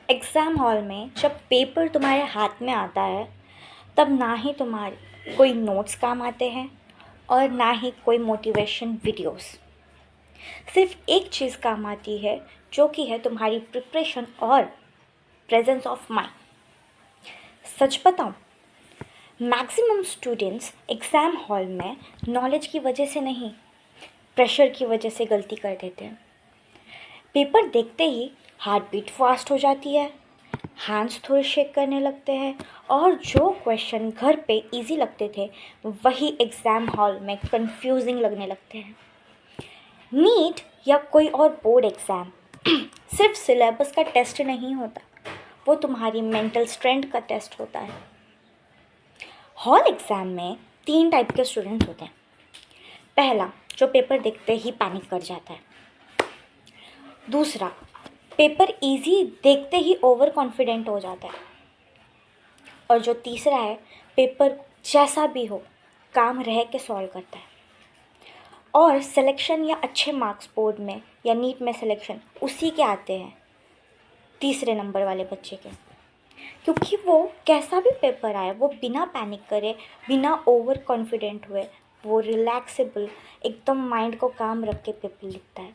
Exam hall में जब paper तुम्हारे हाथ में आता है तब ना ही तुम्हारे कोई नोट्स काम आते हैं और ना ही कोई मोटिवेशन वीडियोस। सिर्फ एक चीज़ काम आती है जो कि है तुम्हारी प्रिपरेशन और प्रेजेंस ऑफ माइंड। सच बताऊं, मैक्सिमम स्टूडेंट्स एग्ज़ाम हॉल में नॉलेज की वजह से नहीं, प्रेशर की वजह से गलती कर देते हैं। पेपर देखते ही हार्ट बीट फास्ट हो जाती है, हैंड्स थोड़े शेक करने लगते हैं और जो क्वेश्चन घर पे इजी लगते थे वही एग्ज़ाम हॉल में कंफ्यूजिंग लगने लगते हैं। नीट या कोई और बोर्ड एग्ज़ाम सिर्फ सिलेबस का टेस्ट नहीं होता, वो तुम्हारी मेंटल स्ट्रेंथ का टेस्ट होता है। हॉल एग्ज़ाम में 3 टाइप के स्टूडेंट्स होते हैं। पहला, जो पेपर देखते ही पैनिक कर जाता है। दूसरा, पेपर इजी देखते ही ओवर कॉन्फिडेंट हो जाता है। और जो तीसरा है, पेपर जैसा भी हो काम रह के सॉल्व करता है। और सिलेक्शन या अच्छे मार्क्स बोर्ड में या नीट में सिलेक्शन उसी के आते हैं, तीसरे नंबर वाले बच्चे के, क्योंकि वो कैसा भी पेपर आए वो बिना पैनिक करे, बिना ओवर कॉन्फिडेंट हुए, वो रिलैक्सेबल एकदम माइंड को काम रख के पेपर लिखता है।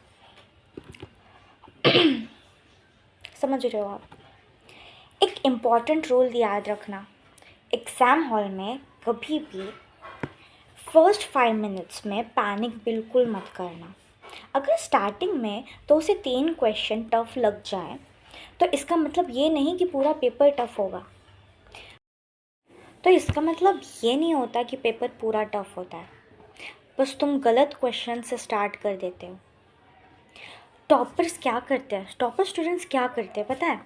समझ रहे हो आप? एक इम्पॉर्टेंट रूल याद रखना, एग्ज़ाम हॉल में कभी भी फर्स्ट 5 मिनट्स में पैनिक बिल्कुल मत करना। अगर स्टार्टिंग में 2 से 3 क्वेश्चन टफ लग जाए तो इसका मतलब ये नहीं कि पूरा पेपर टफ होगा। तो इसका मतलब ये नहीं होता कि पेपर पूरा टफ होता है, बस तुम गलत क्वेश्चन से स्टार्ट कर देते हो। टॉपर्स क्या करते हैं, टॉपर स्टूडेंट्स क्या करते हैं पता है?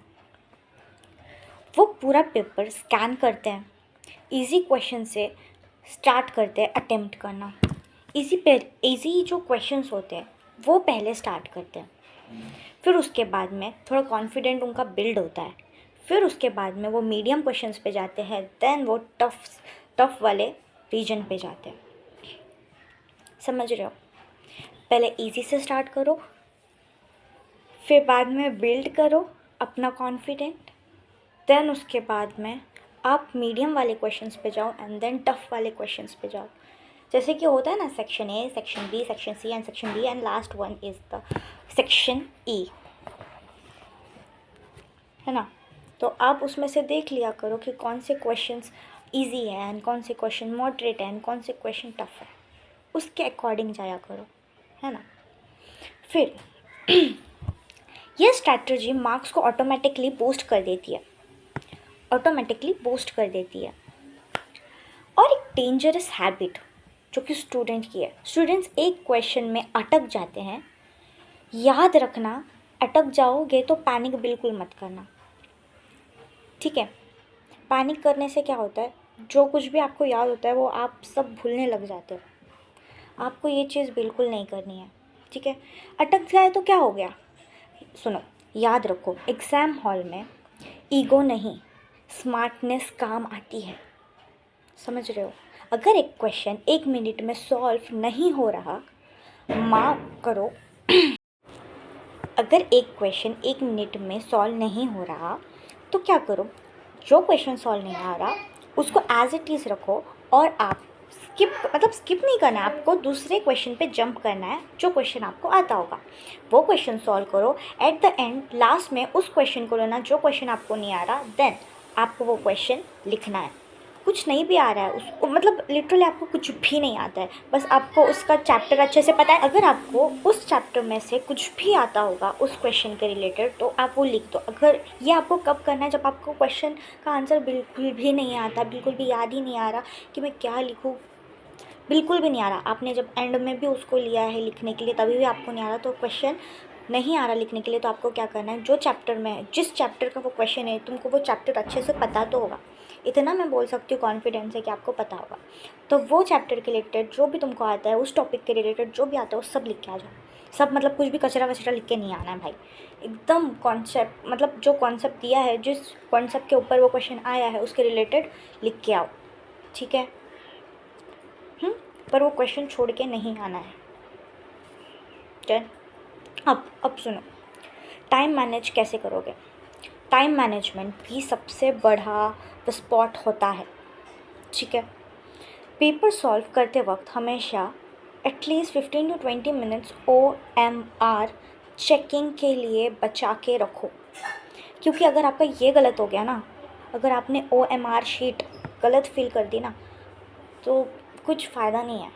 वो पूरा पेपर स्कैन करते हैं, इजी क्वेश्चन से स्टार्ट करते हैं अटेम्प्ट करना। इजी जो क्वेश्चंस होते हैं वो पहले स्टार्ट करते हैं, फिर उसके बाद में थोड़ा कॉन्फिडेंट उनका बिल्ड होता है, फिर उसके बाद में वो मीडियम क्वेश्चंस पे जाते हैं, देन वो टफ वाले रीजन पे जाते हैं। समझ रहे हो? पहले इजी से स्टार्ट करो, फिर बाद में बिल्ड करो अपना कॉन्फिडेंट, देन उसके बाद में आप मीडियम वाले क्वेश्चंस पे जाओ एंड देन टफ वाले क्वेश्चंस पे जाओ। जैसे कि होता है ना, section A, section B, section C and section D, and last one is the section E, है ना? तो आप उसमें से देख लिया करो कि कौन से क्वेश्चंस इजी है एंड कौन से क्वेश्चन मॉडरेट है एंड कौन से क्वेश्चन टफ है, उसके अकॉर्डिंग जाया करो, है ना? फिर यह स्ट्रैटेजी मार्क्स को ऑटोमेटिकली बूस्ट कर देती है, और एक डेंजरस हैबिट जो कि स्टूडेंट की है, स्टूडेंट्स एक क्वेश्चन में अटक जाते हैं। याद रखना, अटक जाओगे तो पैनिक बिल्कुल मत करना, ठीक है? पैनिक करने से क्या होता है, जो कुछ भी आपको याद होता है वो आप सब भूलने लग जाते हो। आपको ये चीज़ बिल्कुल नहीं करनी है, ठीक है? अटक जाए तो क्या हो गया? सुनो, याद रखो, एग्ज़ाम हॉल में ईगो नहीं, स्मार्टनेस काम आती है। समझ रहे हो? अगर एक क्वेश्चन 1 मिनट में सॉल्व नहीं हो रहा, मार्क करो अगर एक क्वेश्चन 1 मिनट में सॉल्व नहीं हो रहा तो क्या करो, जो क्वेश्चन सॉल्व नहीं आ रहा उसको एज इट इज़ रखो और आप स्किप नहीं करना है, आपको दूसरे क्वेश्चन पे जंप करना है जो क्वेश्चन आपको आता होगा, वो क्वेश्चन सॉल्व करो। एट द एंड लास्ट में उस क्वेश्चन को लेना जो क्वेश्चन आपको नहीं आ रहा, देन आपको वो क्वेश्चन लिखना है। कुछ नहीं भी आ रहा है उसको, मतलब लिटरली आपको कुछ भी नहीं आता है, बस आपको उसका चैप्टर अच्छे से पता है, अगर आपको उस चैप्टर में से कुछ भी आता होगा उस क्वेश्चन के रिलेटेड तो आप वो लिख दो। अगर ये आपको कब करना है, जब आपको क्वेश्चन का आंसर बिल्कुल भी नहीं आता, बिल्कुल भी याद ही नहीं आ रहा कि मैं क्या लिखूँ, बिल्कुल भी नहीं आ रहा, आपने जब एंड में भी उसको लिया है लिखने के लिए तभी भी आपको नहीं आ रहा, तो क्वेश्चन नहीं आ रहा लिखने के लिए, तो आपको क्या करना है, जो चैप्टर में है, जिस चैप्टर का वो क्वेश्चन है, तुमको वो चैप्टर अच्छे से पता तो होगा, इतना मैं बोल सकती हूँ कॉन्फिडेंस है कि आपको पता होगा, तो वो चैप्टर के रिलेटेड जो भी तुमको आता है, उस टॉपिक के रिलेटेड जो भी आता है वो सब लिख के आ जाओ। सब मतलब कुछ भी कचरा वचरा लिख के नहीं आना है भाई, एकदम कॉन्सेप्ट, मतलब जो कॉन्सेप्ट दिया है, जिस कॉन्सेप्ट के ऊपर वो क्वेश्चन आया है उसके रिलेटेड लिख के आओ, ठीक है? पर वो क्वेश्चन छोड़ के नहीं आना है। डन? अब सुनो, टाइम मैनेज कैसे करोगे? टाइम मैनेजमेंट भी सबसे बड़ा स्पॉट होता है, ठीक है। पेपर सॉल्व करते वक्त हमेशा at least 15 to 20 minutes OMR checking के लिए बचा के रखो, क्योंकि अगर आपका ये गलत हो गया ना, अगर आपने OMR शीट गलत फिल कर दी ना, तो कुछ फ़ायदा नहीं है,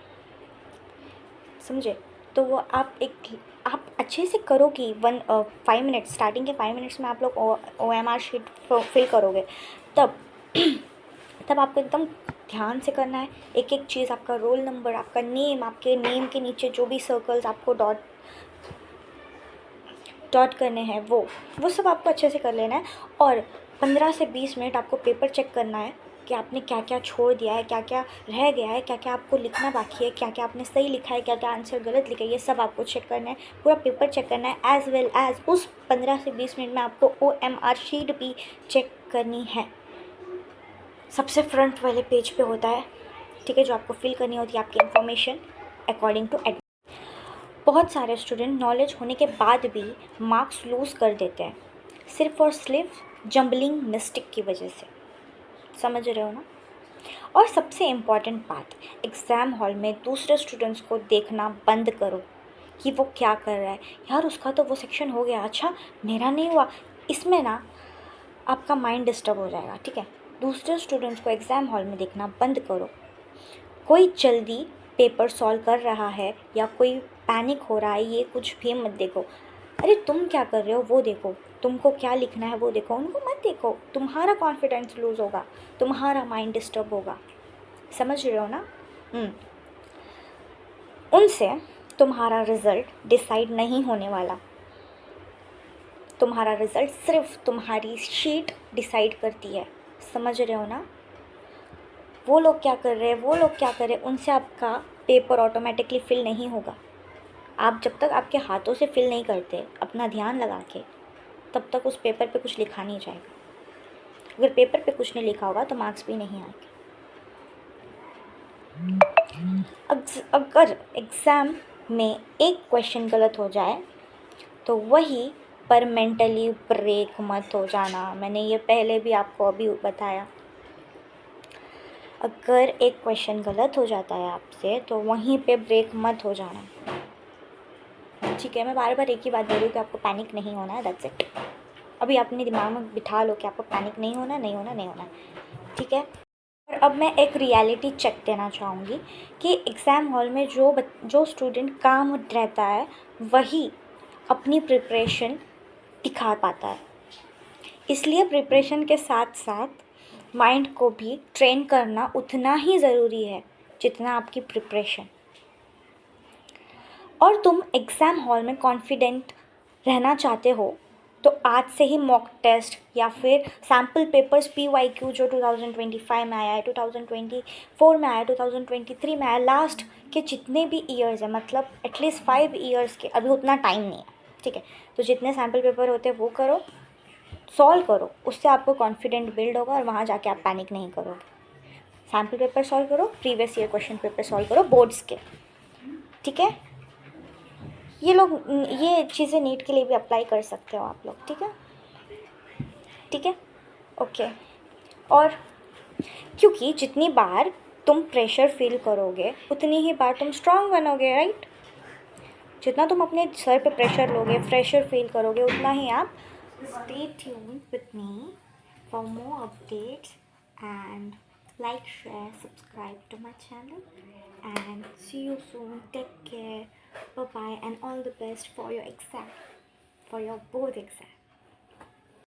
समझे। तो वो आप अच्छे से करो कि 5 मिनट्स, स्टार्टिंग के 5 मिनट्स में आप लोग OMR शीट फिल करोगे, तब तब आपको एकदम ध्यान से करना है। एक एक चीज़, आपका रोल नंबर, आपका नेम, आपके नेम के नीचे जो भी सर्कल्स आपको डॉट करने हैं वो सब आपको अच्छे से कर लेना है। और 15 से 20 मिनट आपको पेपर चेक करना है कि आपने क्या क्या छोड़ दिया है, क्या क्या रह गया है, क्या क्या आपको लिखना बाकी है, क्या क्या आपने सही लिखा है, क्या क्या आंसर गलत लिखा है, ये सब आपको चेक करना है। पूरा पेपर चेक करना है, एज़ वेल एज़ उस 15 से 20 मिनट में आपको OMR शीट भी चेक करनी है। सबसे फ्रंट वाले पेज पे होता है, ठीक है, जो आपको फिल करनी होती है आपकी इन्फॉर्मेशन अकॉर्डिंग टू एड। बहुत सारे स्टूडेंट नॉलेज होने के बाद भी मार्क्स लूज़ कर देते हैं, सिर्फ और सिर्फ जम्बलिंग मिस्टेक की वजह से, समझ रहे हो ना। और सबसे इम्पॉर्टेंट बात, एग्ज़ाम हॉल में दूसरे स्टूडेंट्स को देखना बंद करो कि वो क्या कर रहा है। यार उसका तो वो सेक्शन हो गया, अच्छा मेरा नहीं हुआ, इसमें ना आपका माइंड डिस्टर्ब हो जाएगा, ठीक है। दूसरे स्टूडेंट्स को एग्ज़ाम हॉल में देखना बंद करो। कोई जल्दी पेपर सॉल्व कर रहा है या कोई पैनिक हो रहा है, ये कुछ भी मत देखो। अरे तुम क्या कर रहे हो वो देखो, तुमको क्या लिखना है वो देखो, उनको मत देखो। तुम्हारा कॉन्फिडेंस लूज़ होगा, तुम्हारा माइंड डिस्टर्ब होगा, समझ रहे हो ना। उनसे तुम्हारा रिज़ल्ट डिसाइड नहीं होने वाला, तुम्हारा रिज़ल्ट सिर्फ तुम्हारी शीट डिसाइड करती है, समझ रहे हो ना। वो लोग क्या कर रहे हैं, वो लोग क्या कर रहे हैं, उनसे आपका पेपर ऑटोमेटिकली फिल नहीं होगा। आप जब तक आपके हाथों से फिल नहीं करते अपना ध्यान लगा के, तब तक उस पेपर पे कुछ लिखा नहीं जाएगा। अगर पेपर पे कुछ नहीं लिखा होगा तो मार्क्स भी नहीं आएंगे। अगर एग्ज़ाम में एक क्वेश्चन गलत हो जाए तो वही पर मेंटली ब्रेक मत हो जाना। मैंने ये पहले भी आपको अभी बताया। अगर एक क्वेश्चन गलत हो जाता है आपसे तो वहीं पे ब्रेक मत हो जाना, ठीक है। मैं बार बार एक ही बात बोल रही हूँ कि आपको पैनिक नहीं होना है, दैट्स इट। अभी अपने दिमाग में बिठा लो कि आपको पैनिक नहीं होना, नहीं होना, नहीं होना, ठीक है। और अब मैं एक रियलिटी चेक देना चाहूँगी कि एग्ज़ाम हॉल में जो स्टूडेंट काम रहता है वही अपनी प्रिपरेशन दिखा पाता है। इसलिए प्रिपरेशन के साथ साथ माइंड को भी ट्रेन करना उतना ही ज़रूरी है जितना आपकी प्रिपरेशन। और तुम एग्ज़ाम हॉल में कॉन्फिडेंट रहना चाहते हो तो आज से ही मॉक टेस्ट या फिर सैम्पल पेपर्स PYQ जो 2025 में आया है, 2024 में आया, 2023 में आया, लास्ट के जितने भी ईयर्स हैं, मतलब एटलीस्ट 5 ईयर्स के, अभी उतना टाइम नहीं है, ठीक है। तो जितने सैम्पल पेपर होते हैं वो करो, सॉल्व करो, उससे आपको कॉन्फिडेंट बिल्ड होगा और वहाँ जाके आप पैनिक नहीं करोगे। सैम्पल पेपर सॉल्व करो, previous year question paper solve करो बोर्ड्स के, ठीक है। ये चीज़ें नीट के लिए भी अप्लाई कर सकते हो आप लोग, ठीक है, ठीक है, ओके। और क्योंकि जितनी बार तुम प्रेशर फील करोगे उतनी ही बार तुम स्ट्रांग बनोगे, राइट। जितना तुम अपने सर पे प्रेशर लोगे, प्रेशर फील करोगे, उतना ही आप। Stay tuned with me for more updates and like, share, subscribe to my channel, and see you soon. Take care, bye bye, and all the best for your exam, for your board exam.